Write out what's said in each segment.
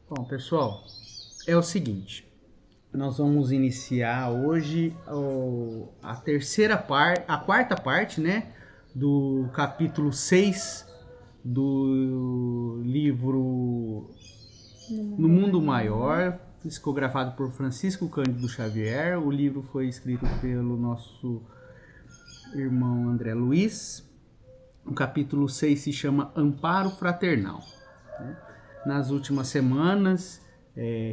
Bom, pessoal, é o seguinte. Nós vamos iniciar hoje a quarta parte, né, do capítulo 6 do livro No Mundo Maior, psicografado por Francisco Cândido Xavier. O livro foi escrito pelo nosso irmão André Luiz. O capítulo 6 se chama Amparo Fraternal. Nas últimas semanas,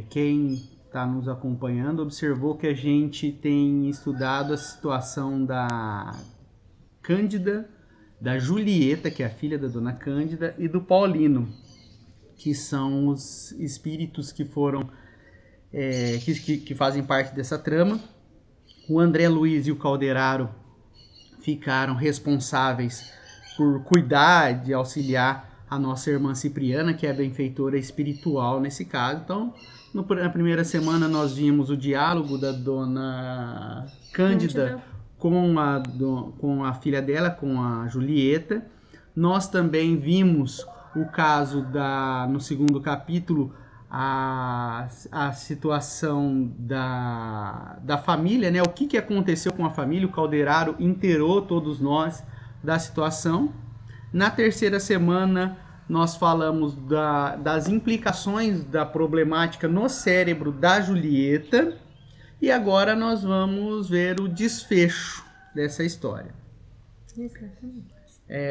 quem está nos acompanhando observou que a gente tem estudado a situação da Cândida, da Julieta, que é a filha da Dona Cândida, e do Paulino, que são os espíritos que foram que fazem parte dessa trama. O André Luiz e o Calderaro ficaram responsáveis por cuidar de auxiliar a nossa irmã Cipriana, que é a benfeitora espiritual nesse caso. Então, na primeira semana nós vimos o diálogo da Dona Cândida com a filha dela, com a Julieta. Nós também vimos o caso no segundo capítulo, a situação da família, né? O que aconteceu com a família. O Calderaro inteirou todos nós da situação. Na terceira semana, nós falamos das implicações da problemática no cérebro da Julieta. E agora nós vamos ver o desfecho dessa história.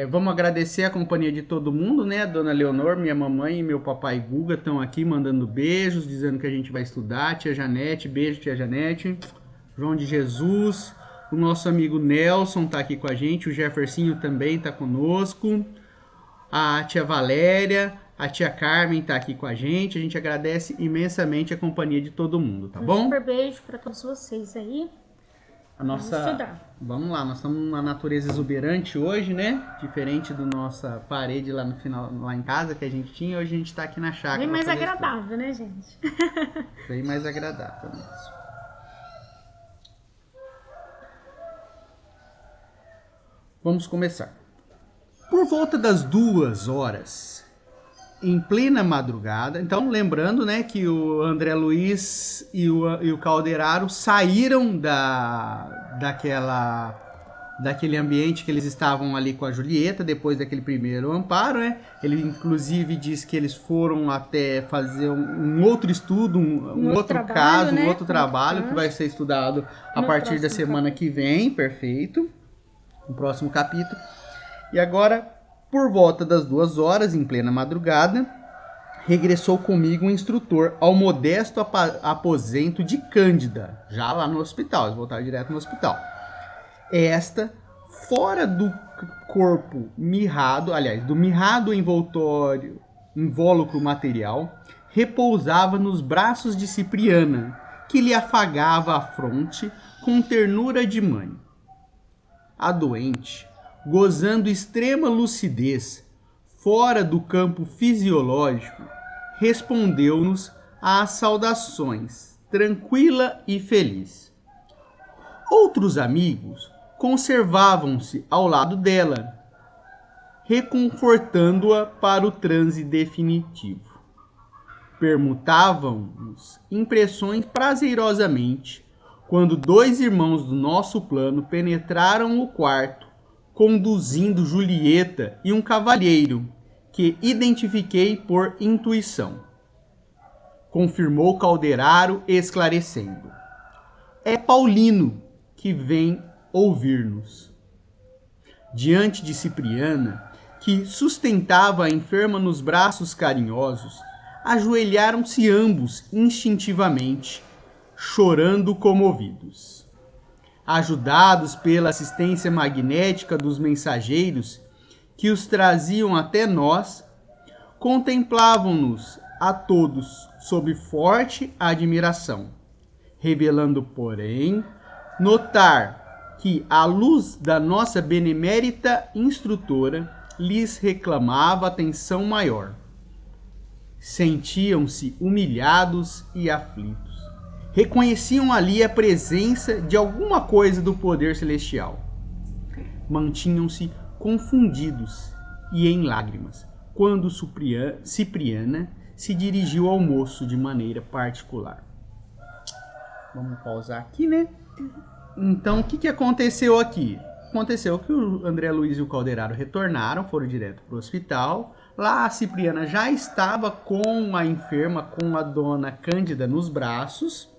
Vamos agradecer a companhia de todo mundo, né? A Dona Leonor, minha mamãe e meu papai Guga estão aqui mandando beijos, dizendo que a gente vai estudar. Tia Janete, beijo, tia Janete. João de Jesus. O nosso amigo Nelson está aqui com a gente, o Jeffersinho também está conosco, a tia Valéria, a tia Carmen está aqui com a gente agradece imensamente a companhia de todo mundo, tá bom? Super beijo para todos vocês aí. Vamos estudar. Vamos lá, nós estamos numa natureza exuberante hoje, né? Diferente da nossa parede lá no final, lá em casa que a gente tinha, hoje a gente está aqui na chácara. Bem mais agradável, né, gente? Bem mais agradável mesmo. Vamos começar. Por volta das 2 horas, em plena madrugada, então lembrando, né, que o André Luiz e o Calderaro saíram daquele ambiente que eles estavam ali com a Julieta, depois daquele primeiro amparo, né? Ele inclusive diz que eles foram até fazer um outro estudo, um outro caso, né? Um outro trabalho que vai ser estudado a partir da semana que vem, perfeito. No próximo capítulo. E agora, por volta das 2 horas, em plena madrugada, regressou comigo um instrutor ao modesto aposento de Cândida, já lá no hospital. Eles voltaram direto no hospital. Esta, fora do corpo mirrado, aliás, do mirrado invólucro material, repousava nos braços de Cipriana, que lhe afagava a fronte com ternura de mãe. A doente, gozando extrema lucidez, fora do campo fisiológico, respondeu-nos às saudações, tranquila e feliz. Outros amigos conservavam-se ao lado dela, reconfortando-a para o transe definitivo. Permutavam-nos impressões prazerosamente, quando 2 irmãos do nosso plano penetraram o quarto, conduzindo Julieta e um cavalheiro, que identifiquei por intuição. Confirmou Calderaro, esclarecendo. É Paulino, que vem ouvir-nos. Diante de Cipriana, que sustentava a enferma nos braços carinhosos, ajoelharam-se ambos instintivamente, chorando comovidos. Ajudados pela assistência magnética dos mensageiros que os traziam até nós, contemplavam-nos a todos sob forte admiração, revelando, porém, notar que a luz da nossa benemérita instrutora lhes reclamava atenção maior. Sentiam-se humilhados e aflitos. Reconheciam ali a presença de alguma coisa do poder celestial. mantinham-se confundidos e em lágrimas, quando Cipriana se dirigiu ao moço de maneira particular. Vamos pausar aqui, né? Então, o que aconteceu aqui? Aconteceu que o André Luiz e o Calderaro retornaram, foram direto para o hospital. Lá a Cipriana já estava com a enferma, com a dona Cândida nos braços,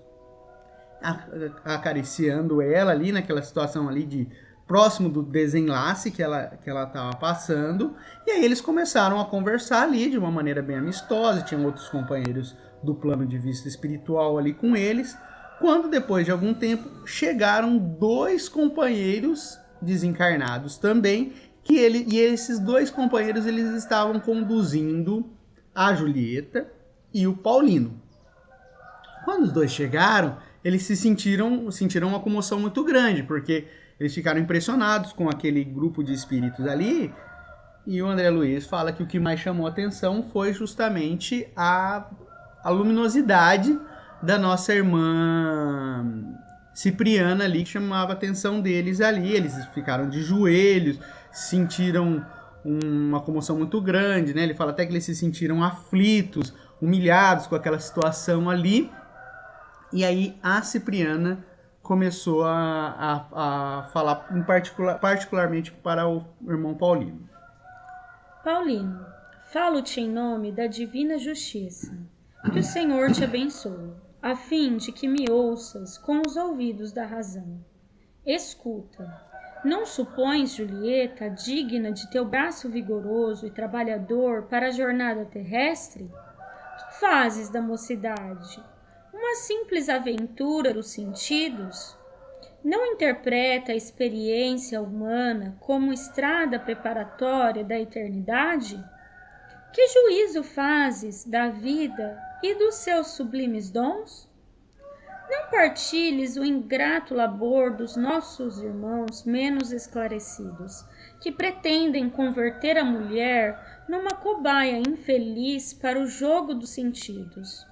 acariciando ela ali naquela situação ali de próximo do desenlace que ela estava passando. E aí eles começaram a conversar ali de uma maneira bem amistosa, tinham outros companheiros do plano de vista espiritual ali com eles, quando depois de algum tempo chegaram 2 companheiros desencarnados também, e esses 2 companheiros eles estavam conduzindo a Julieta e o Paulino. Quando os 2 chegaram, eles sentiram uma comoção muito grande, porque eles ficaram impressionados com aquele grupo de espíritos ali, e o André Luiz fala que o que mais chamou a atenção foi justamente a luminosidade da nossa irmã Cipriana ali, que chamava a atenção deles ali. Eles ficaram de joelhos, sentiram uma comoção muito grande, né? Ele fala até que eles se sentiram aflitos, humilhados com aquela situação ali. E aí a Cipriana começou a falar particularmente para o irmão Paulino. Paulino, falo-te em nome da divina justiça. Que o Senhor te abençoe, a fim de que me ouças com os ouvidos da razão. Escuta, não supões Julieta digna de teu braço vigoroso e trabalhador para a jornada terrestre? Que fazes da mocidade? Uma simples aventura dos sentidos? Não interpreta a experiência humana como estrada preparatória da eternidade? Que juízo fazes da vida e dos seus sublimes dons? Não partilhes o ingrato labor dos nossos irmãos menos esclarecidos, que pretendem converter a mulher numa cobaia infeliz para o jogo dos sentidos.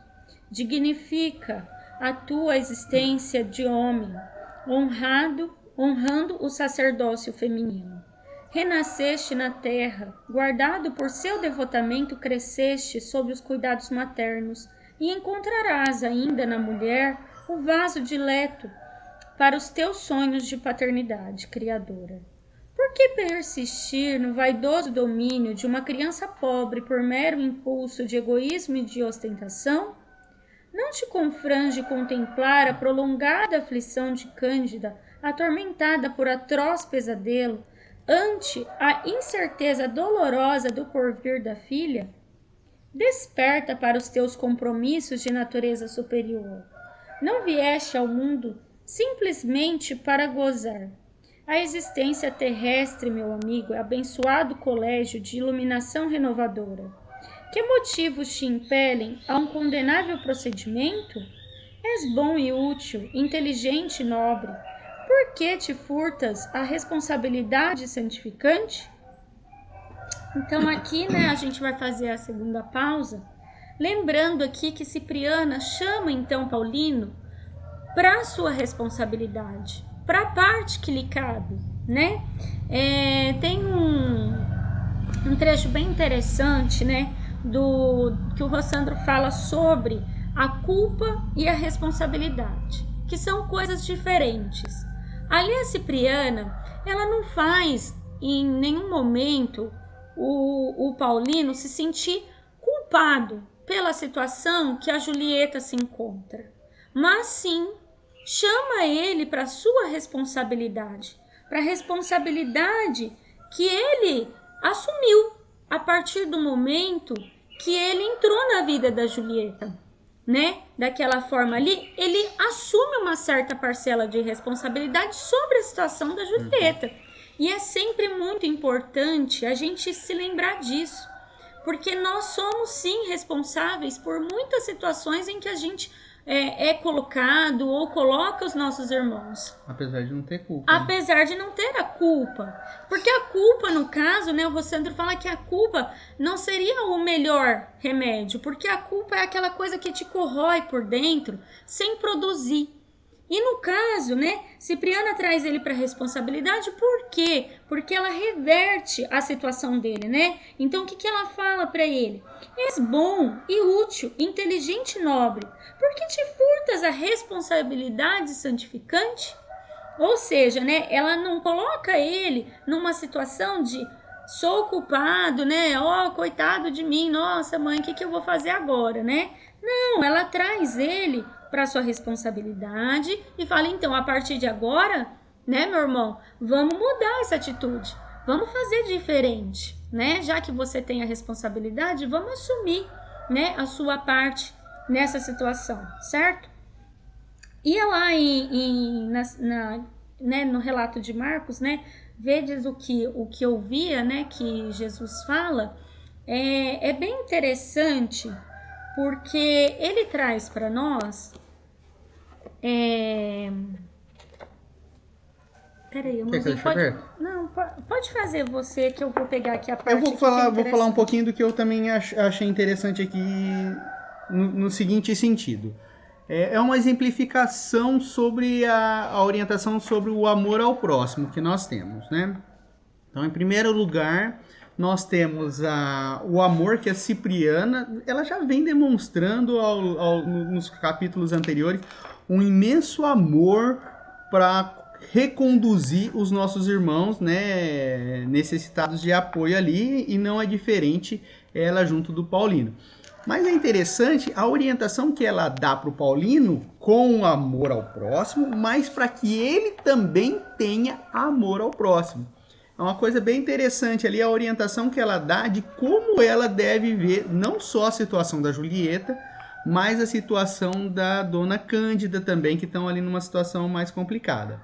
Dignifica a tua existência de homem, honrando o sacerdócio feminino. Renasceste na terra, guardado por seu devotamento, cresceste sob os cuidados maternos, e encontrarás ainda na mulher o vaso dileto para os teus sonhos de paternidade criadora. Por que persistir no vaidoso domínio de uma criança pobre por mero impulso de egoísmo e de ostentação? Não te confrange contemplar a prolongada aflição de Cândida, atormentada por atroz pesadelo, ante a incerteza dolorosa do porvir da filha? Desperta para os teus compromissos de natureza superior. Não vieste ao mundo simplesmente para gozar. A existência terrestre, meu amigo, é abençoado colégio de iluminação renovadora. Que motivos te impelem a um condenável procedimento? És bom e útil, inteligente e nobre. Por que te furtas a responsabilidade santificante? Então aqui, né, a gente vai fazer a segunda pausa, lembrando aqui que Cipriana chama então Paulino para a sua responsabilidade, para a parte que lhe cabe, né? Tem um trecho bem interessante, né, que o Rossandro fala sobre a culpa e a responsabilidade, que são coisas diferentes. Ali a Cipriana, ela não faz em nenhum momento o Paulino se sentir culpado pela situação que a Julieta se encontra, mas sim chama ele para sua responsabilidade, para a responsabilidade que ele assumiu a partir do momento que ele entrou na vida da Julieta, né? Daquela forma ali, ele assume uma certa parcela de responsabilidade sobre a situação da Julieta. E é sempre muito importante a gente se lembrar disso, porque nós somos sim responsáveis por muitas situações em que a gente é colocado ou coloca os nossos irmãos. Apesar de não ter culpa. Apesar de não ter a culpa. Porque a culpa, no caso, né, o Rossandro fala que a culpa não seria o melhor remédio, porque a culpa é aquela coisa que te corrói por dentro sem produzir. E no caso, né, Cipriana traz ele para a responsabilidade, por quê? Porque ela reverte a situação dele, né? Então, o que ela fala para ele? És bom e útil, inteligente e nobre, por que te furtas a responsabilidade santificante? Ou seja, né, ela não coloca ele numa situação de sou culpado, né? Ó, coitado de mim, nossa mãe, o que eu vou fazer agora, né? Não, ela traz ele para sua responsabilidade e fala, então, a partir de agora, né, meu irmão, vamos mudar essa atitude, vamos fazer diferente, né? Já que você tem a responsabilidade, vamos assumir, né, a sua parte nessa situação, certo? E lá né, no relato de Marcos, né, vedes o que eu via, né, que Jesus fala, é bem interessante, porque ele traz para nós. Peraí, irmãozinho, não, pode fazer você, que eu vou pegar aqui a parte. Vou falar um pouquinho do que eu também achei interessante aqui no seguinte sentido. É uma exemplificação sobre a orientação sobre o amor ao próximo que nós temos, né? Então, em primeiro lugar, nós temos o amor que a Cipriana, ela já vem demonstrando nos capítulos anteriores, um imenso amor para reconduzir os nossos irmãos, né, necessitados de apoio ali, e não é diferente ela junto do Paulino. Mas é interessante a orientação que ela dá para o Paulino com amor ao próximo, mas para que ele também tenha amor ao próximo. É uma coisa bem interessante ali a orientação que ela dá de como ela deve ver não só a situação da Julieta, mas a situação da Dona Cândida também, que estão ali numa situação mais complicada.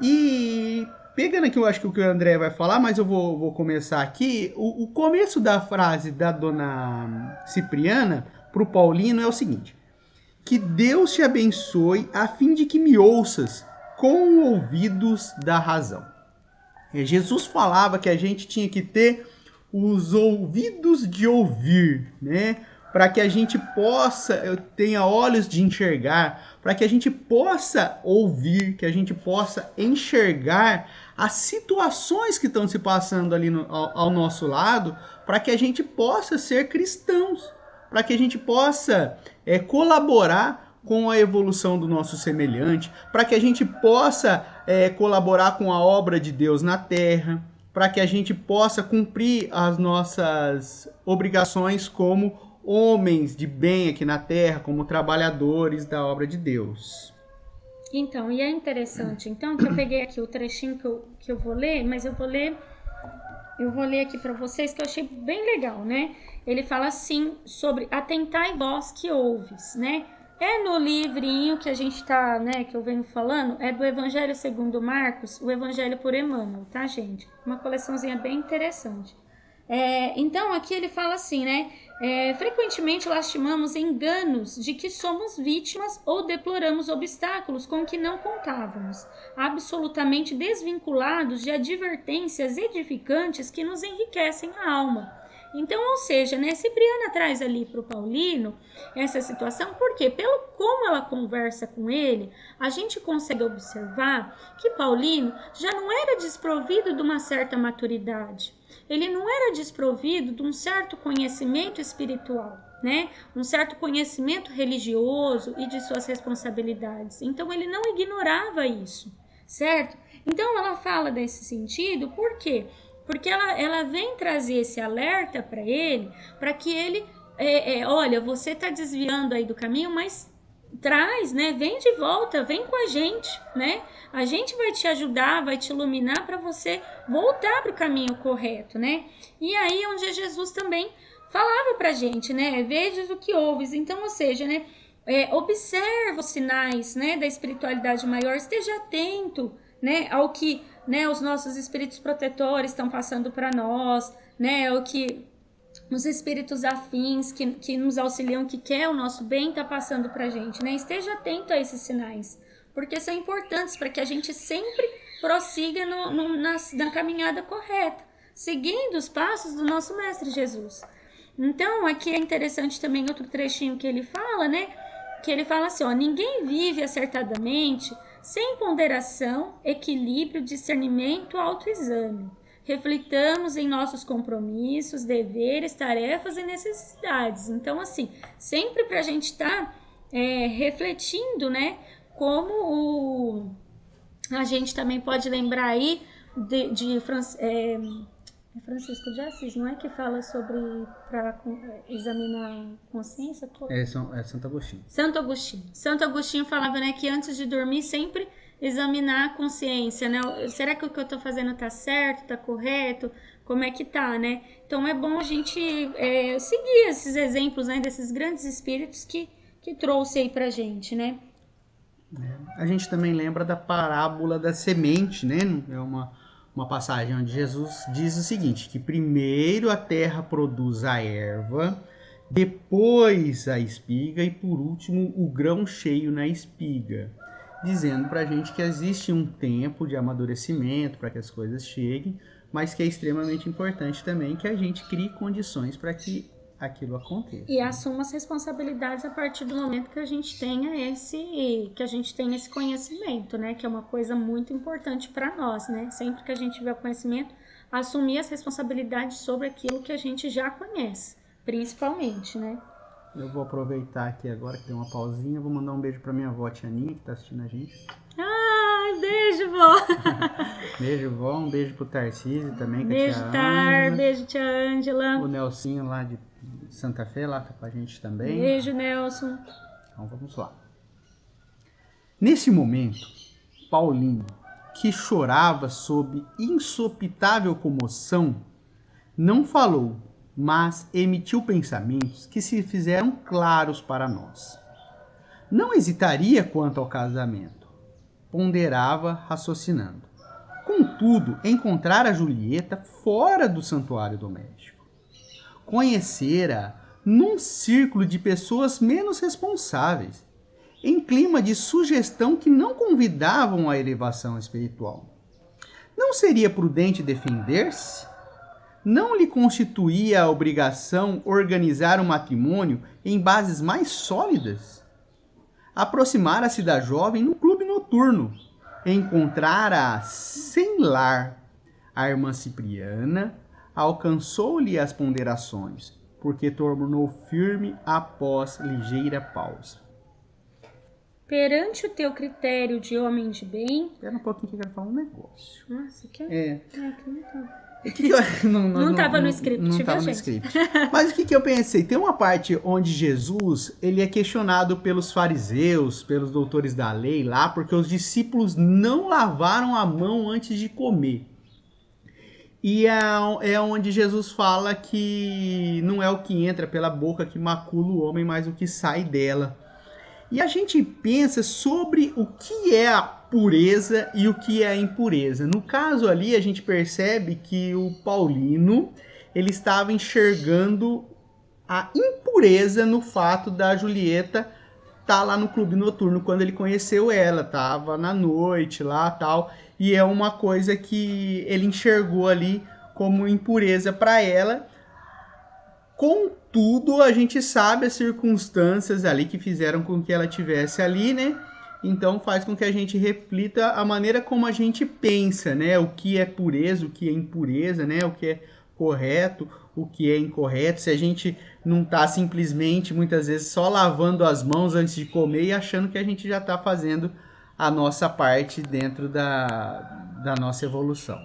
E pegando aqui, eu acho que o que o André vai falar, mas eu vou começar aqui. O começo da frase da Dona Cipriana para o Paulino é o seguinte: que Deus te abençoe a fim de que me ouças com ouvidos da razão. Jesus falava que a gente tinha que ter os ouvidos de ouvir, né? Para que a gente tenha olhos de enxergar, para que a gente possa ouvir, que a gente possa enxergar as situações que estão se passando ali ao nosso lado, para que a gente possa ser cristãos, para que a gente possa colaborar com a evolução do nosso semelhante, para que a gente possa colaborar com a obra de Deus na terra, para que a gente possa cumprir as nossas obrigações como homens de bem aqui na terra, como trabalhadores da obra de Deus. Então, e é interessante, então, que eu peguei aqui o trechinho que eu vou ler, mas eu vou ler aqui para vocês, que eu achei bem legal, né? Ele fala assim, sobre atentai vós que ouves, né? É no livrinho que a gente tá, né, que eu venho falando, é do Evangelho segundo Marcos, o Evangelho por Emmanuel, tá, gente? Uma coleçãozinha bem interessante. Então, aqui ele fala assim, né? Frequentemente lastimamos enganos de que somos vítimas ou deploramos obstáculos com que não contávamos, absolutamente desvinculados de advertências edificantes que nos enriquecem a alma. Então, ou seja, né, Cipriana traz ali para o Paulino essa situação, porque como ela conversa com ele, a gente consegue observar que Paulino já não era desprovido de uma certa maturidade. Ele não era desprovido de um certo conhecimento espiritual, né? Um certo conhecimento religioso e de suas responsabilidades. Então, ele não ignorava isso, certo? Então, ela fala desse sentido, por quê? Porque ela vem trazer esse alerta para ele, para que ele, olha, você está desviando aí do caminho, mas traz, né? Vem de volta, vem com a gente, né? A gente vai te ajudar, vai te iluminar para você voltar para o caminho correto, né? E aí é onde Jesus também falava pra gente, né? Vejas o que ouves. Então, ou seja, né? Observa os sinais, né, da espiritualidade maior, esteja atento, né, ao que, né, os nossos espíritos protetores estão passando para nós, né, o que os espíritos afins que nos auxiliam, que quer o nosso bem, está passando para a gente, né? Esteja atento a esses sinais, porque são importantes para que a gente sempre prossiga na caminhada correta, seguindo os passos do nosso Mestre Jesus. Então, aqui é interessante também outro trechinho que ele fala, né? que ele fala assim, ó, ninguém vive acertadamente sem ponderação, equilíbrio, discernimento, autoexame. Reflitamos em nossos compromissos, deveres, tarefas e necessidades. Então, assim, sempre para a gente estar refletindo, né? Como a gente também pode lembrar aí de Francisco de Assis, não é que fala sobre para examinar a consciência? É Santo Agostinho. Santo Agostinho. Santo Agostinho falava, né, que antes de dormir sempre examinar a consciência, né? Será que o que eu tô fazendo tá certo, tá correto? Como é que tá, né? Então é bom a gente seguir esses exemplos, né, desses grandes espíritos que trouxe aí pra gente, né? A gente também lembra da parábola da semente, né? É uma passagem onde Jesus diz o seguinte, que primeiro a terra produz a erva, depois a espiga e por último o grão cheio na espiga, dizendo pra gente que existe um tempo de amadurecimento para que as coisas cheguem, mas que é extremamente importante também que a gente crie condições para que aquilo aconteça. E assuma as responsabilidades a partir do momento que a gente tenha esse conhecimento, né? Que é uma coisa muito importante para nós, né? Sempre que a gente tiver o conhecimento, assumir as responsabilidades sobre aquilo que a gente já conhece, principalmente, né? Eu vou aproveitar aqui agora que tem uma pausinha, vou mandar um beijo para minha avó Tia Aninha, que tá assistindo a gente. Ai, beijo, vó! Beijo, vó, um beijo pro Tarcísio também, que beijo, a tia Tar, beijo, tia Ângela. O Nelsinho lá de Santa Fé, lá tá com a gente também. Beijo, Nelson. Então vamos lá. Nesse momento, Paulino, que chorava sob insopitável comoção, não falou, mas emitiu pensamentos que se fizeram claros para nós. Não hesitaria quanto ao casamento, ponderava raciocinando. Contudo, encontrara Julieta fora do santuário doméstico. Conhecera num círculo de pessoas menos responsáveis, em clima de sugestão que não convidavam à elevação espiritual. Não seria prudente defender-se? Não lhe constituía a obrigação organizar um matrimônio em bases mais sólidas? Aproximara-se da jovem no clube noturno. Encontrara-a sem lar. A irmã Cipriana alcançou-lhe as ponderações, porque tornou firme após ligeira pausa. Perante o teu critério de homem de bem... Espera um pouquinho que eu quero falar um negócio. Nossa, que não estava no script. Não estava no script. Mas o que eu pensei? Tem uma parte onde Jesus ele é questionado pelos fariseus, pelos doutores da lei lá, porque os discípulos não lavaram a mão antes de comer. E é onde Jesus fala que não é o que entra pela boca que macula o homem, mas o que sai dela. E a gente pensa sobre o que é a pureza e o que é a impureza. No caso ali, a gente percebe que o Paulino ele estava enxergando a impureza no fato da Julieta estar lá no clube noturno quando ele conheceu ela. Estava na noite lá tal. E é uma coisa que ele enxergou ali como impureza para ela. Contudo, a gente sabe as circunstâncias ali que fizeram com que ela estivesse ali, né? Então faz com que a gente reflita a maneira como a gente pensa, né? O que é pureza, o que é impureza, né? O que é correto, o que é incorreto. Se a gente não está simplesmente, muitas vezes, só lavando as mãos antes de comer e achando que a gente já está fazendo a nossa parte dentro da nossa evolução.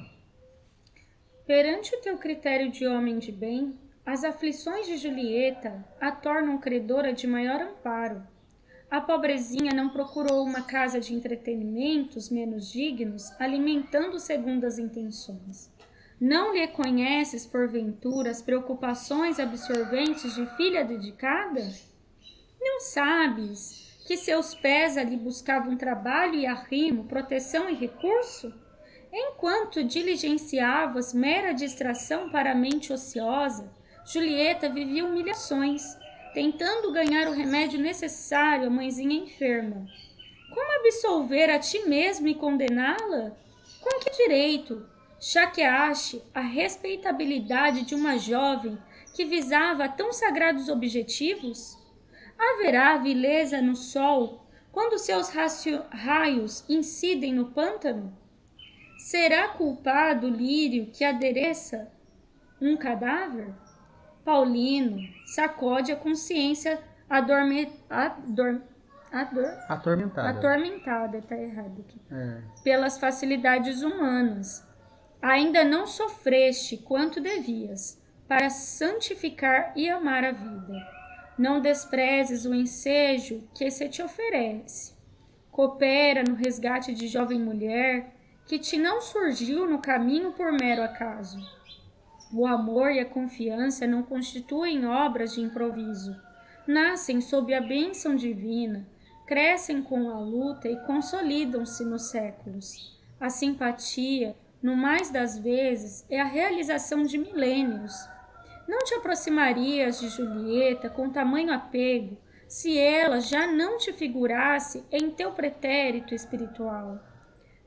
Perante o teu critério de homem de bem, as aflições de Julieta a tornam credora de maior amparo. A pobrezinha não procurou uma casa de entretenimentos menos dignos, alimentando segundo as intenções. Não lhe conheces, porventura, as preocupações absorventes de filha dedicada? Não sabes que seus pés ali buscavam trabalho e arrimo, proteção e recurso? Enquanto diligenciavas mera distração para a mente ociosa, Julieta vivia humilhações, tentando ganhar o remédio necessário à mãezinha enferma. Como absolver a ti mesmo e condená-la? Com que direito chateaste a respeitabilidade de uma jovem que visava tão sagrados objetivos? Haverá vileza no sol quando seus raios incidem no pântano? Será culpado o lírio que adereça um cadáver? Paulino sacode a consciência atormentada, tá errado aqui, pelas facilidades humanas. Ainda não sofreste quanto devias para santificar e amar a vida. Não desprezes o ensejo que se te oferece. Coopera no resgate de jovem mulher que te não surgiu no caminho por mero acaso. O amor e a confiança não constituem obras de improviso. Nascem sob a bênção divina, crescem com a luta e consolidam-se nos séculos. A simpatia, no mais das vezes, é a realização de milênios. Não te aproximarias de Julieta com tamanho apego se ela já não te figurasse em teu pretérito espiritual.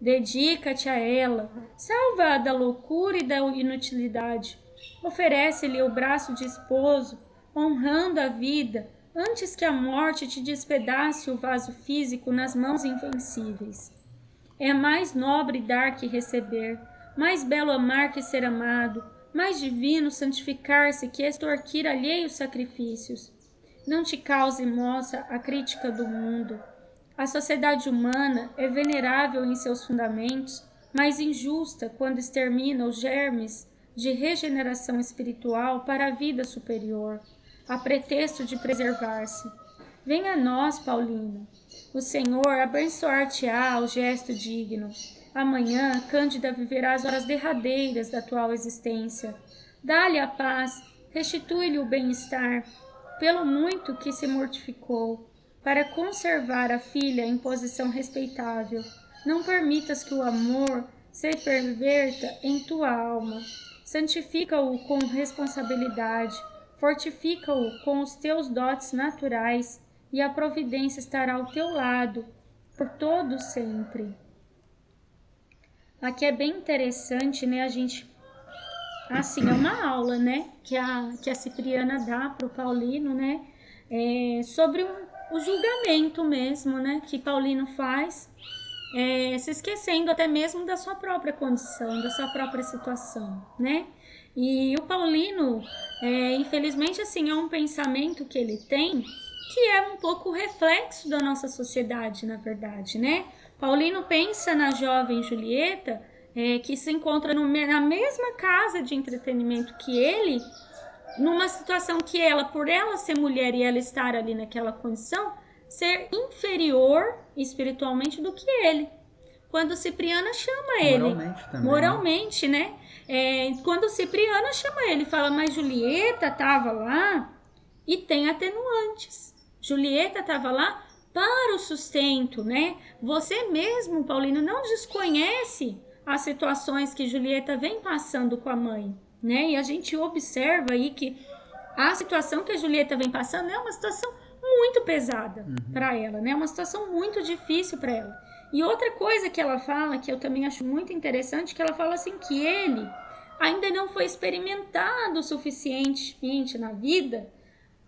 Dedica-te a ela, salva-a da loucura e da inutilidade. Oferece-lhe o braço de esposo, honrando a vida, antes que a morte te despedace o vaso físico nas mãos invencíveis. É mais nobre dar que receber, mais belo amar que ser amado, mais divino santificar-se que extorquir alheios sacrifícios. Não te cause, moça, a crítica do mundo. A sociedade humana é venerável em seus fundamentos, mas injusta quando extermina os germes de regeneração espiritual para a vida superior, a pretexto de preservar-se. Venha a nós, Paulino. O Senhor abençoar-te-á ao gesto digno. Amanhã, Cândida viverá as horas derradeiras da atual existência. Dá-lhe a paz, restitui-lhe o bem-estar, pelo muito que se mortificou, para conservar a filha em posição respeitável. Não permitas que o amor se perverta em tua alma. Santifica-o com responsabilidade, fortifica-o com os teus dotes naturais, e a providência estará ao teu lado, por todo sempre. Aqui é bem interessante, né, a gente... Assim, é uma aula, né, que a Cipriana dá para o Paulino, né, sobre o julgamento mesmo, né, que Paulino faz, se esquecendo até mesmo da sua própria condição, da sua própria situação, né. E o Paulino, infelizmente, assim, é um pensamento que ele tem que é um pouco reflexo da nossa sociedade, na verdade, né. Paulino pensa na jovem Julieta, que se encontra na mesma casa de entretenimento que ele, numa situação que ela, por ela ser mulher e ela estar ali naquela condição, ser inferior espiritualmente do que ele. Quando Cipriana chama ele, moralmente, né? Quando Cipriana chama ele, fala, mas Julieta estava lá e tem atenuantes. Julieta estava lá para o sustento, né? Você mesmo, Paulino, não desconhece as situações que Julieta vem passando com a mãe, né? E a gente observa aí que a situação que a Julieta vem passando é uma situação muito pesada para ela, né? Uma situação muito difícil para ela. E outra coisa que ela fala, que eu também acho muito interessante, que ela fala assim que ele ainda não foi experimentado o suficientemente na vida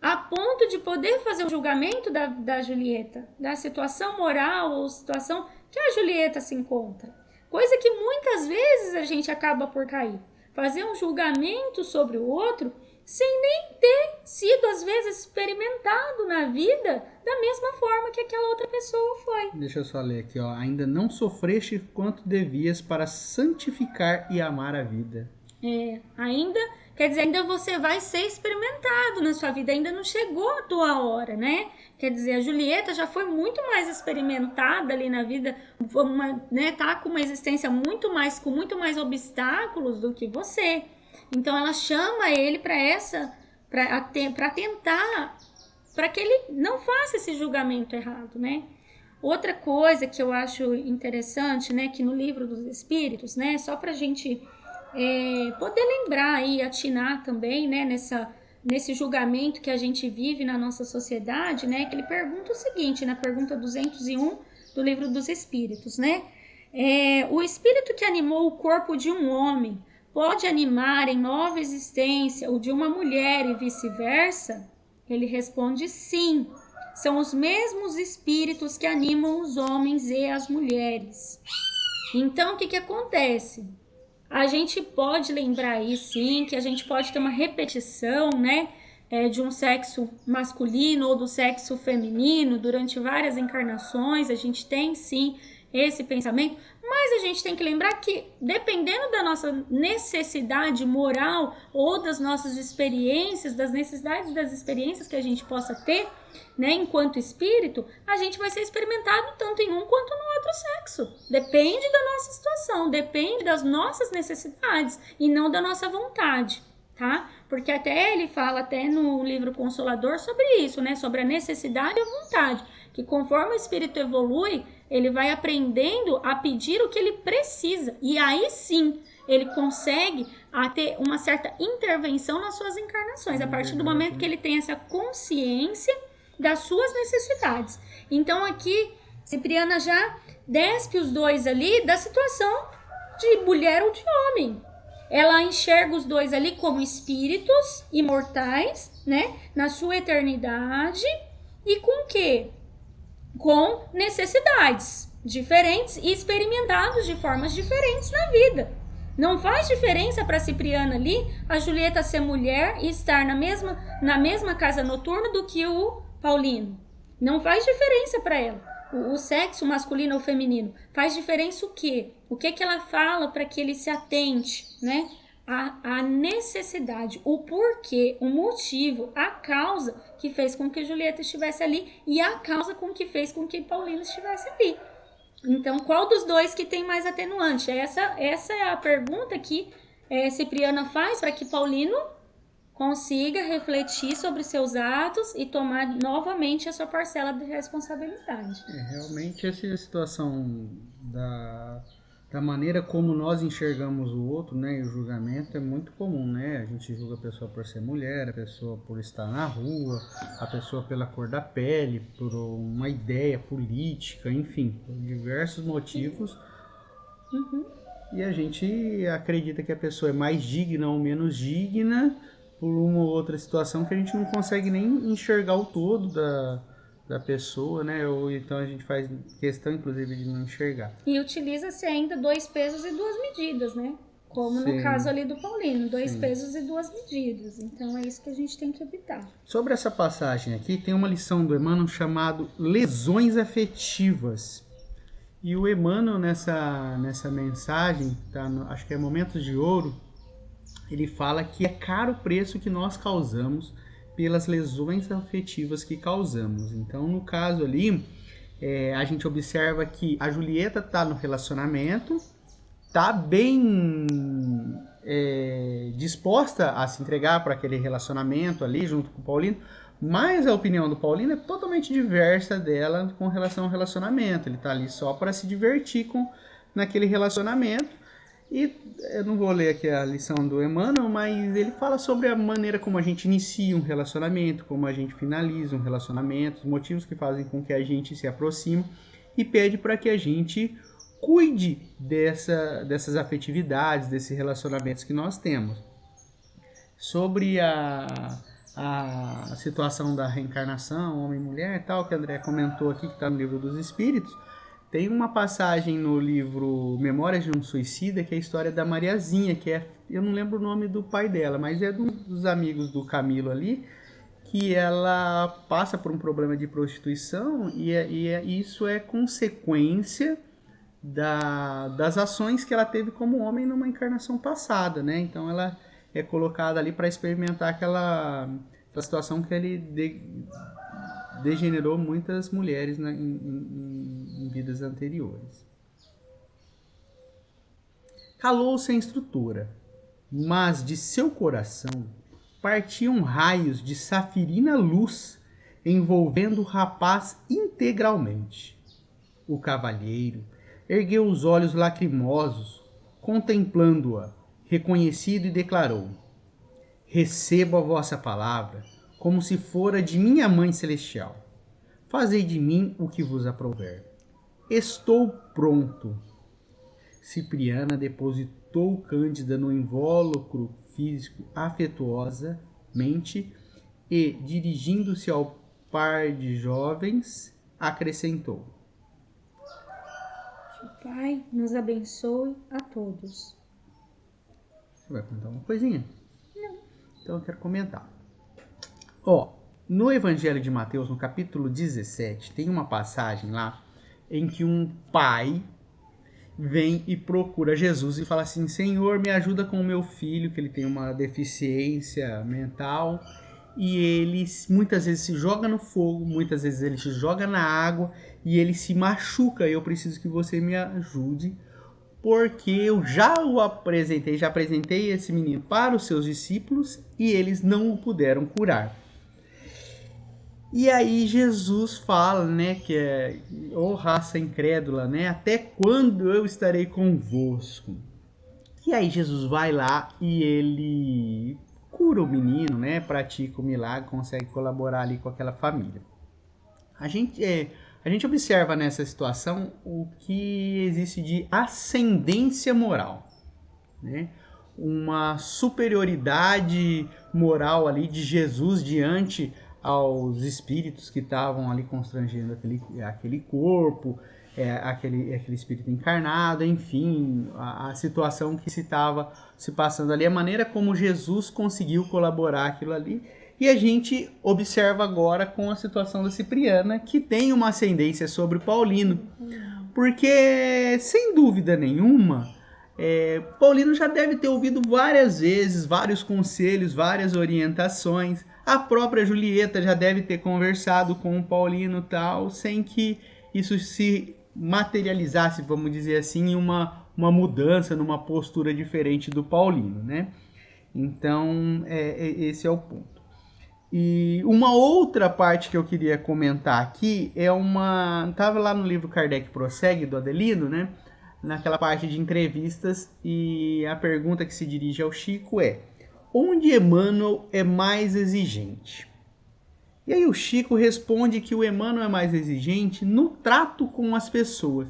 a ponto de poder fazer o julgamento da Julieta, da situação moral ou situação que a Julieta se encontra. Coisa que muitas vezes a gente acaba por cair. Fazer um julgamento sobre o outro sem nem ter sido, às vezes, experimentado na vida da mesma forma que aquela outra pessoa foi. Deixa eu só ler aqui, ó. Ainda não sofreste quanto devias para santificar e amar a vida. Quer dizer, ainda você vai ser experimentado na sua vida, ainda não chegou a tua hora, né? Quer dizer, a Julieta já foi muito mais experimentada ali na vida, tá com uma existência com muito mais obstáculos do que você. Então ela chama ele para tentar, para que ele não faça esse julgamento errado, né? Outra coisa que eu acho interessante, né, que no Livro dos Espíritos, né, só para a gente poder lembrar e atinar também, né, nesse julgamento que a gente vive na nossa sociedade, né, que ele pergunta o seguinte, na pergunta 201 do Livro dos Espíritos, né, o espírito que animou o corpo de um homem pode animar em nova existência o de uma mulher e vice-versa? Ele responde sim, são os mesmos espíritos que animam os homens e as mulheres. Então, o que acontece? A gente pode lembrar aí, sim, que a gente pode ter uma repetição, né, de um sexo masculino ou do sexo feminino durante várias encarnações. A gente tem, sim, esse pensamento, mas a gente tem que lembrar que, dependendo da nossa necessidade moral ou das nossas experiências, das necessidades das experiências que a gente possa ter, né, enquanto espírito, a gente vai ser experimentado tanto em um quanto no outro sexo. Depende da nossa situação, depende das nossas necessidades e não da nossa vontade, tá? Porque até ele fala até no livro Consolador sobre isso, né, sobre a necessidade e a vontade, que conforme o espírito evolui, ele vai aprendendo a pedir o que ele precisa, e aí sim ele consegue ter uma certa intervenção nas suas encarnações, a partir do momento que ele tem essa consciência das suas necessidades. Então aqui Cipriana já despe os dois ali da situação de mulher ou de homem. Ela enxerga os dois ali como espíritos imortais, né, na sua eternidade, e com o quê? Com necessidades diferentes e experimentados de formas diferentes na vida. Não faz diferença para Cipriana ali a Julieta ser mulher e estar na mesma casa noturna do que o Paulino. Não faz diferença para ela o sexo masculino ou feminino. Faz diferença o quê? O que ela fala para que ele se atente, né? A necessidade, o porquê, o motivo, a causa que fez com que Julieta estivesse ali e a causa com que fez com que Paulino estivesse ali. Então, qual dos dois que tem mais atenuante? Essa é a pergunta que Cipriana faz para que Paulino consiga refletir sobre seus atos e tomar novamente a sua parcela de responsabilidade. Realmente essa situação da maneira como nós enxergamos o outro, né, e o julgamento é muito comum, né? A gente julga a pessoa por ser mulher, a pessoa por estar na rua, a pessoa pela cor da pele, por uma ideia política, enfim, por diversos motivos. Uhum. E a gente acredita que a pessoa é mais digna ou menos digna por uma ou outra situação que a gente não consegue nem enxergar o todo da pessoa, né? Ou então a gente faz questão, inclusive, de não enxergar. E utiliza-se ainda 2 pesos e 2 medidas, né? Como Sim. No caso ali do Paulino, 2 Sim. pesos e 2 medidas. Então é isso que a gente tem que evitar. Sobre essa passagem aqui, tem uma lição do Emmanuel chamado Lesões Afetivas. E o Emmanuel, nessa mensagem, tá acho que é Momentos de Ouro, ele fala que é caro o preço que nós causamos pelas lesões afetivas que causamos. Então, no caso ali, a gente observa que a Julieta está no relacionamento, está bem disposta a se entregar para aquele relacionamento ali, junto com o Paulino, mas a opinião do Paulino é totalmente diversa dela com relação ao relacionamento. Ele está ali só para se divertir naquele relacionamento. E eu não vou ler aqui a lição do Emmanuel, mas ele fala sobre a maneira como a gente inicia um relacionamento, como a gente finaliza um relacionamento, os motivos que fazem com que a gente se aproxime, e pede para que a gente cuide dessas afetividades, desses relacionamentos que nós temos. Sobre a situação da reencarnação, homem e mulher, tal, que a André comentou aqui, que está no Livro dos Espíritos, tem uma passagem no livro Memórias de um Suicida, que é a história da Mariazinha, que eu não lembro o nome do pai dela, mas é dos amigos do Camilo ali, que ela passa por um problema de prostituição e isso é consequência das ações que ela teve como homem numa encarnação passada, né? Então ela é colocada ali para experimentar aquela situação que ele degenerou muitas mulheres em vidas anteriores. Calou-se a instrutora, mas de seu coração partiam raios de safirina luz, envolvendo o rapaz integralmente. O cavalheiro ergueu os olhos lacrimosos, contemplando-a, reconhecido, e declarou: recebo a vossa palavra, como se fora de minha Mãe Celestial. Fazei de mim o que vos aprouver. Estou pronto. Cipriana depositou Cândida no invólucro físico afetuosamente e, dirigindo-se ao par de jovens acrescentou: Que o Pai nos abençoe a todos. Você vai contar uma coisinha? Não. Então eu quero comentar. No Evangelho de Mateus, no capítulo 17, tem uma passagem lá em que um pai vem e procura Jesus e fala assim: Senhor, me ajuda com o meu filho, que ele tem uma deficiência mental, e ele muitas vezes se joga no fogo, muitas vezes ele se joga na água e ele se machuca. Eu preciso que você me ajude, porque eu já apresentei esse menino para os seus discípulos e eles não o puderam curar. E aí Jesus fala, né, que é, raça incrédula, né, até quando eu estarei convosco? E aí Jesus vai lá e ele cura o menino, né, pratica o milagre, consegue colaborar ali com aquela família. A gente observa nessa situação o que existe de ascendência moral, né? Uma superioridade moral ali de Jesus diante aos espíritos que estavam ali constrangendo aquele corpo, aquele espírito encarnado, enfim, a situação que se estava se passando ali, a maneira como Jesus conseguiu colaborar aquilo ali. E a gente observa agora com a situação da Cipriana, que tem uma ascendência sobre Paulino, porque, sem dúvida nenhuma, Paulino já deve ter ouvido várias vezes, vários conselhos, várias orientações. A própria Julieta já deve ter conversado com o Paulino tal, sem que isso se materializasse, vamos dizer assim, em uma mudança, numa postura diferente do Paulino, né? Então, esse é o ponto. E uma outra parte que eu queria comentar aqui estava lá no livro Kardec Prossegue, do Adelino, né? Naquela parte de entrevistas, e a pergunta que se dirige ao Chico é: onde Emmanuel é mais exigente? E aí o Chico responde que o Emmanuel é mais exigente no trato com as pessoas.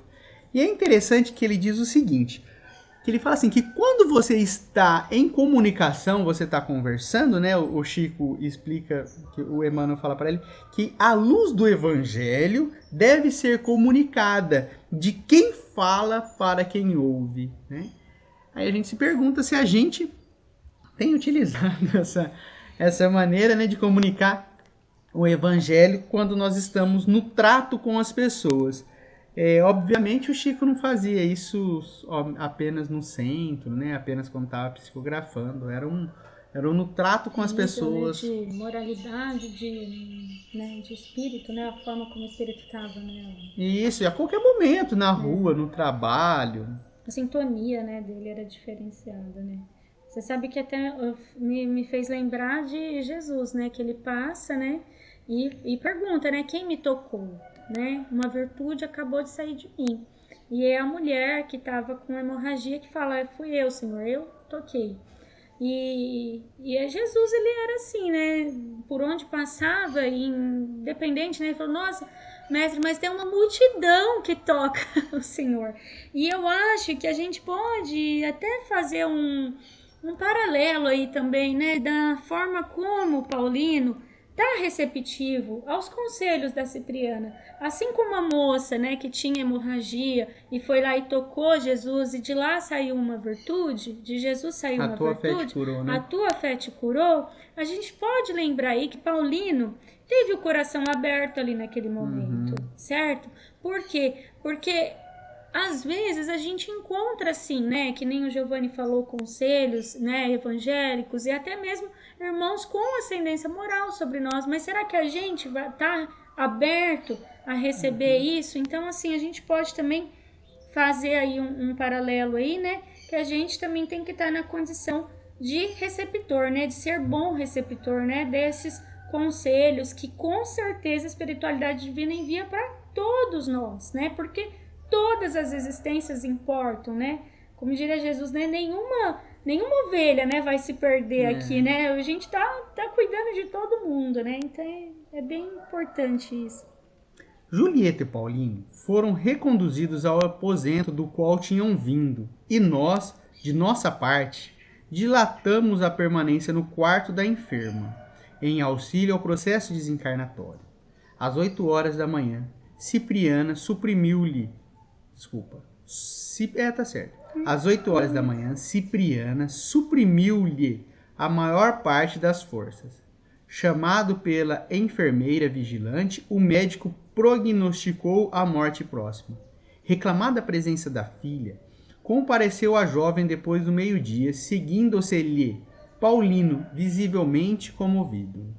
E é interessante que ele diz o seguinte, que ele fala assim, que quando você está em comunicação, você está conversando, né? O Chico explica, que o Emmanuel fala para ele, que a luz do Evangelho deve ser comunicada de quem fala para quem ouve, né? Aí a gente se pergunta se a gente tem utilizado essa maneira, né, de comunicar o Evangelho quando nós estamos no trato com as pessoas. Obviamente o Chico não fazia isso apenas no centro, né? Apenas quando estava psicografando. Era no trato com as pessoas. De moralidade, de espírito, né? A forma como o espírito estava, né? Isso, a qualquer momento, na rua, no trabalho. A sintonia, né, dele era diferenciada, né? Você sabe que até me fez lembrar de Jesus, né? Que ele passa, né? E pergunta, né? Quem me tocou? Né? Uma virtude acabou de sair de mim. E é a mulher que estava com hemorragia que fala: fui eu, Senhor, eu toquei. E Jesus, ele era assim, né? Por onde passava, independente, né? Ele falou: nossa, mestre, mas tem uma multidão que toca o Senhor. E eu acho que a gente pode até fazer um paralelo aí também, né? Da forma como o Paulino tá receptivo aos conselhos da Cipriana, assim como a moça, né, que tinha hemorragia e foi lá e tocou Jesus e de lá saiu uma virtude, de Jesus saiu uma virtude, fé te curou, né? A tua fé te curou. A gente pode lembrar aí que Paulino teve o coração aberto ali naquele momento, certo? Por quê? Porque às vezes a gente encontra assim, né, que nem o Giovanni falou, conselhos, né, evangélicos e até mesmo irmãos com ascendência moral sobre nós, mas será que a gente vai estar aberto a receber isso? Então, assim, a gente pode também fazer aí um paralelo aí, né, que a gente também tem que estar na condição de receptor, né, de ser bom receptor, né, desses conselhos que com certeza a espiritualidade divina envia para todos nós, né, porque todas as existências importam, né? Como diria Jesus, né? Nenhuma ovelha, né, vai se perder aqui, né? A gente tá cuidando de todo mundo, né? Então é bem importante isso. Julieta e Paulino foram reconduzidos ao aposento do qual tinham vindo, e nós, de nossa parte, dilatamos a permanência no quarto da enferma, em auxílio ao processo desencarnatório. Às 8 horas da manhã, Cipriana suprimiu-lhe... tá certo. Às 8 horas da manhã, Cipriana suprimiu-lhe a maior parte das forças. Chamado pela enfermeira vigilante, o médico prognosticou a morte próxima. Reclamada a presença da filha, compareceu a jovem depois do meio-dia, seguindo-se-lhe Paulino, visivelmente comovido.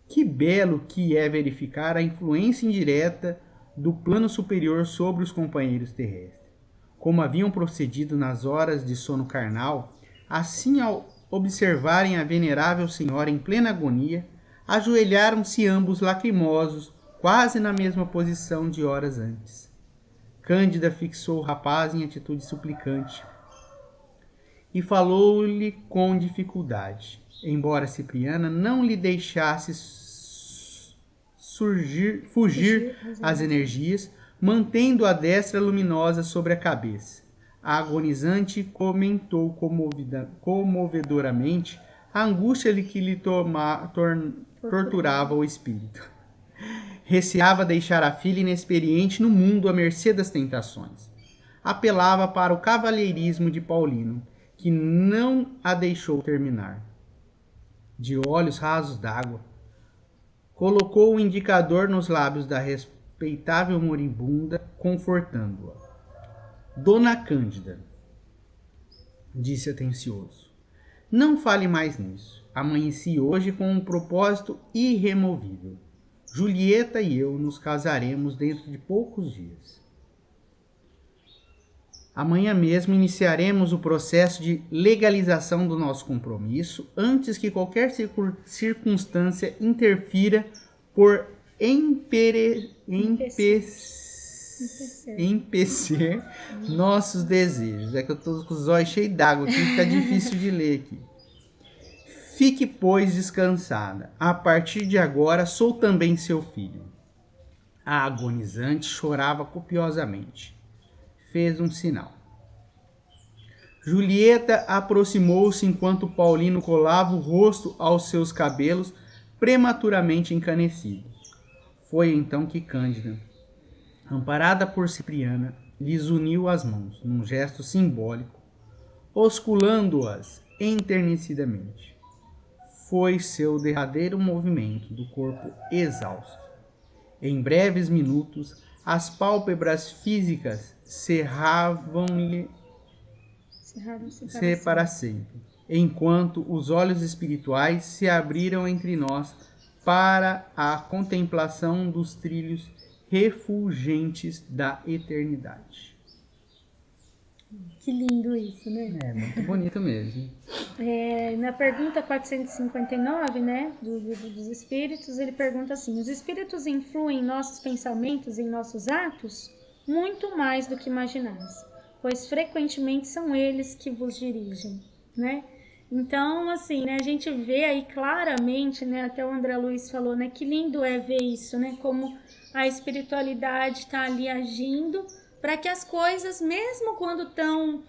Que belo que é verificar a influência indireta do plano superior sobre os companheiros terrestres. Como haviam procedido nas horas de sono carnal, assim ao observarem a venerável senhora em plena agonia, ajoelharam-se ambos lacrimosos, quase na mesma posição de horas antes. Cândida fixou o rapaz em atitude suplicante e falou-lhe com dificuldade, embora Cipriana não lhe deixasse fugir as energias, mantendo a destra luminosa sobre a cabeça. A agonizante comentou comovedoramente a angústia que lhe torturava o espírito. Receava deixar a filha inexperiente no mundo à mercê das tentações. Apelava para o cavalheirismo de Paulino, que não a deixou terminar. De olhos rasos d'água, colocou o indicador nos lábios da respeitável moribunda, confortando-a. Dona Cândida, disse atencioso, não fale mais nisso. Amanheci hoje com um propósito irremovível. Julieta e eu nos casaremos dentro de poucos dias. Amanhã mesmo iniciaremos o processo de legalização do nosso compromisso, antes que qualquer circunstância interfira por empecer nossos desejos. É que eu estou com os olhos cheios d'água aqui, fica difícil de ler aqui. Fique, pois, descansada. A partir de agora sou também seu filho. A agonizante chorava copiosamente. Fez um sinal. Julieta aproximou-se enquanto Paulino colava o rosto aos seus cabelos prematuramente encanecidos. Foi então que Cândida, amparada por Cipriana, lhes uniu as mãos, num gesto simbólico, osculando-as enternecidamente. Foi seu derradeiro movimento do corpo exausto. Em breves minutos, as pálpebras físicas cerravam-lhe para sempre, enquanto os olhos espirituais se abriram entre nós para a contemplação dos trilhos refulgentes da eternidade. Que lindo isso, né? É muito bonito mesmo. Na pergunta 459, né, dos espíritos, ele pergunta assim: os espíritos influem em nossos pensamentos e em nossos atos? Muito mais do que imaginais, pois frequentemente são eles que vos dirigem, né? Então, assim, né, a gente vê aí claramente, né, até o André Luiz falou, né, que lindo é ver isso, né, como a espiritualidade está ali agindo para que as coisas, mesmo quando estão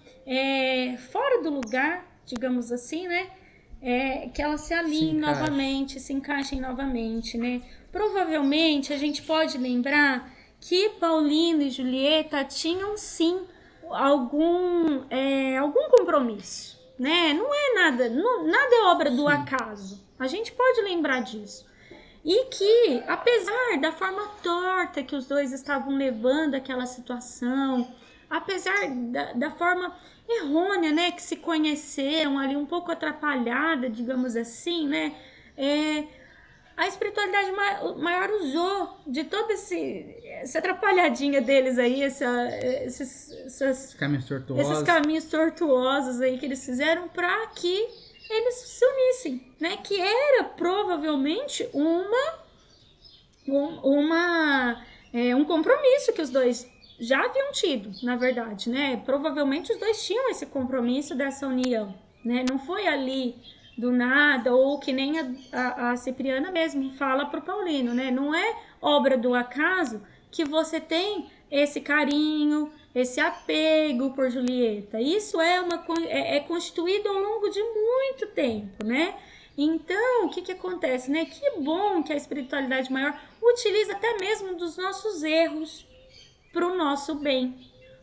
fora do lugar, digamos assim, né, que elas se alinhem novamente, se encaixem novamente, né. Provavelmente a gente pode lembrar que Paulino e Julieta tinham sim algum compromisso, né? Não é nada, nada é obra do acaso. A gente pode lembrar disso. E que, apesar da forma torta que os dois estavam levando aquela situação, apesar da forma errônea, né, que se conheceram ali, um pouco atrapalhada, digamos assim, né, a espiritualidade maior usou de toda essa atrapalhadinha deles aí, esses caminhos tortuosos aí que eles fizeram para que eles se unissem, né? Que era provavelmente um compromisso que os dois já haviam tido, na verdade, né? Provavelmente os dois tinham esse compromisso dessa união, né? Não foi ali do nada, ou que nem a Cipriana mesmo fala pro Paulino, né? Não é obra do acaso que você tem esse carinho, esse apego por Julieta. Isso é constituído ao longo de muito tempo, né? Então, o que que acontece, né? Que bom que a espiritualidade maior utiliza até mesmo dos nossos erros para o nosso bem,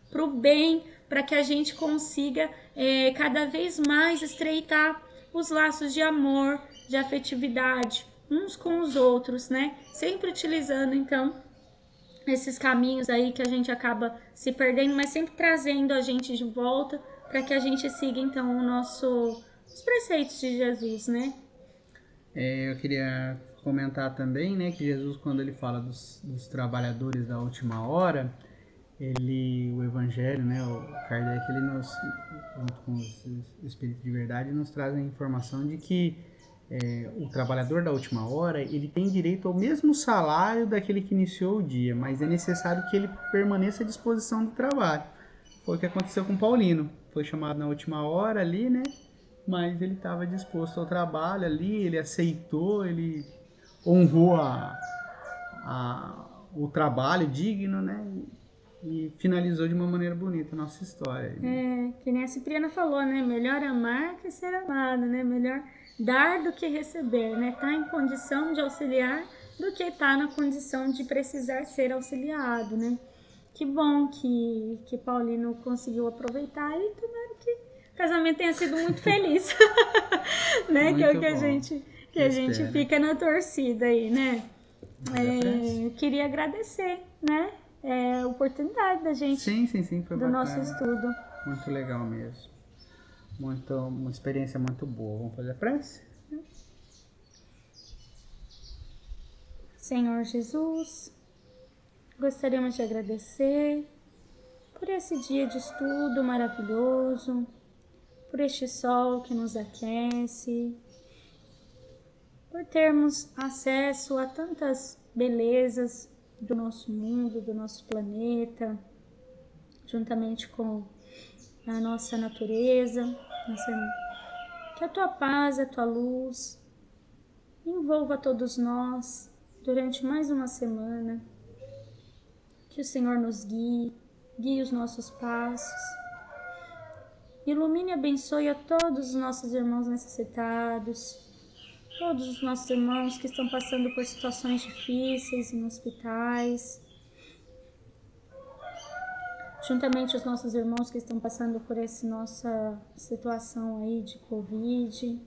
para o bem, para que a gente consiga cada vez mais estreitar os laços de amor, de afetividade uns com os outros, né? Sempre utilizando, então, esses caminhos aí que a gente acaba se perdendo, mas sempre trazendo a gente de volta para que a gente siga, então, os preceitos de Jesus, né? Eu queria comentar também, né, que Jesus, quando ele fala dos trabalhadores da última hora, o Evangelho, né, o Kardec, ele junto com o Espírito de Verdade, nos traz a informação de que o trabalhador da última hora, ele tem direito ao mesmo salário daquele que iniciou o dia, mas é necessário que ele permaneça à disposição do trabalho. Foi o que aconteceu com Paulino. Foi chamado na última hora ali, né? Mas ele estava disposto ao trabalho ali, ele aceitou, ele honrou o trabalho digno, né? E finalizou de uma maneira bonita a nossa história. Que nem a Cipriana falou, né? Melhor amar que ser amado, né? Melhor dar do que receber, né? Tá em condição de auxiliar do que tá na condição de precisar ser auxiliado, né? Que bom que Paulino conseguiu aproveitar e tomara que o casamento tenha sido muito feliz, né? Muito que é o que a gente fica na torcida aí, né? Eu queria agradecer, né? A oportunidade da gente sim, foi do bacana. nosso estudo. Muito legal mesmo. Uma experiência muito boa. Vamos fazer a prece? Senhor Jesus, gostaríamos de agradecer por esse dia de estudo maravilhoso, por este sol que nos aquece, por termos acesso a tantas belezas do nosso mundo, do nosso planeta, juntamente com a nossa natureza, que a tua paz, a tua luz envolva todos nós durante mais uma semana, que o Senhor nos guie os nossos passos, ilumine e abençoe a todos os nossos irmãos necessitados, todos os nossos irmãos que estão passando por situações difíceis em hospitais, juntamente os nossos irmãos que estão passando por essa nossa situação aí de Covid,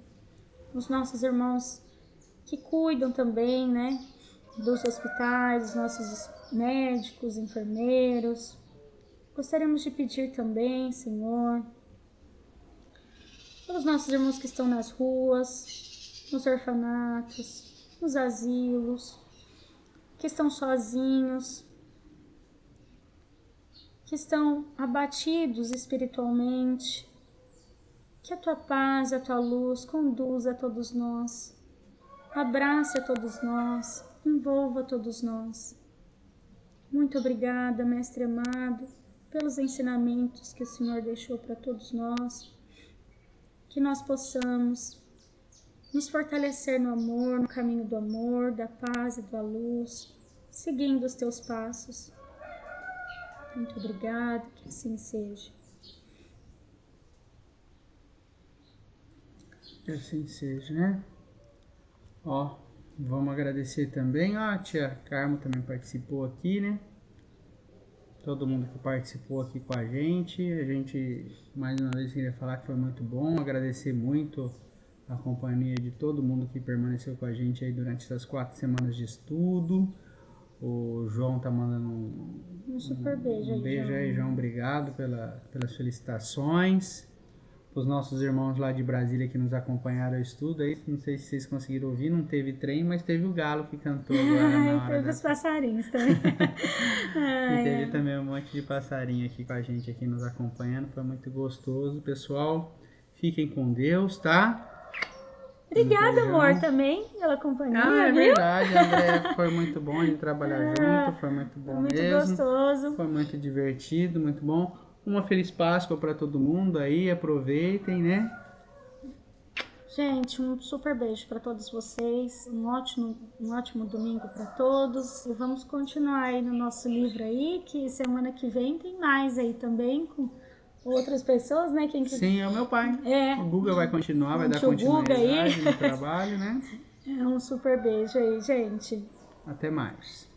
os nossos irmãos que cuidam também, né, dos hospitais, os nossos médicos, enfermeiros. Gostaríamos de pedir também, Senhor, pelos nossos irmãos que estão nas ruas, nos orfanatos, nos asilos, que estão sozinhos, que estão abatidos espiritualmente. Que a tua paz, a tua luz conduza a todos nós, abrace a todos nós, envolva a todos nós. Muito obrigada, Mestre amado, pelos ensinamentos que o Senhor deixou para todos nós, que nós possamos nos fortalecer no amor, no caminho do amor, da paz e da luz, seguindo os teus passos. Muito obrigada, que assim seja. Que assim seja, né? Ó, vamos agradecer também. A tia Carmo também participou aqui, né? Todo mundo que participou aqui com a gente. A gente, mais uma vez, queria falar que foi muito bom. Agradecer muito a companhia de todo mundo que permaneceu com a gente aí durante essas 4 semanas de estudo. O João tá mandando um super beijo aí, um beijo aí, João. Obrigado pelas felicitações. Os nossos irmãos lá de Brasília que nos acompanharam ao estudo aí, não sei se vocês conseguiram ouvir, não teve trem, mas teve o galo que cantou agora na hora. Teve os passarinhos também. E teve também um monte de passarinho aqui com a gente, aqui nos acompanhando, foi muito gostoso. Pessoal, fiquem com Deus, tá? Obrigada, amor, também pela companhia, é viu? verdade, André, foi muito bom de trabalhar junto, foi muito bom muito mesmo. Gostoso. Foi muito divertido, muito bom. Uma feliz Páscoa para todo mundo aí, aproveitem, né? Gente, um super beijo para todos vocês, um ótimo domingo para todos. E vamos continuar aí no nosso livro aí, que semana que vem tem mais aí também, com outras pessoas, né? Quem que... Sim, é o meu pai. É. O Guga vai continuar, vai dar Tio Guga aí. continuidade no trabalho, né? Um super beijo aí, gente. Até mais.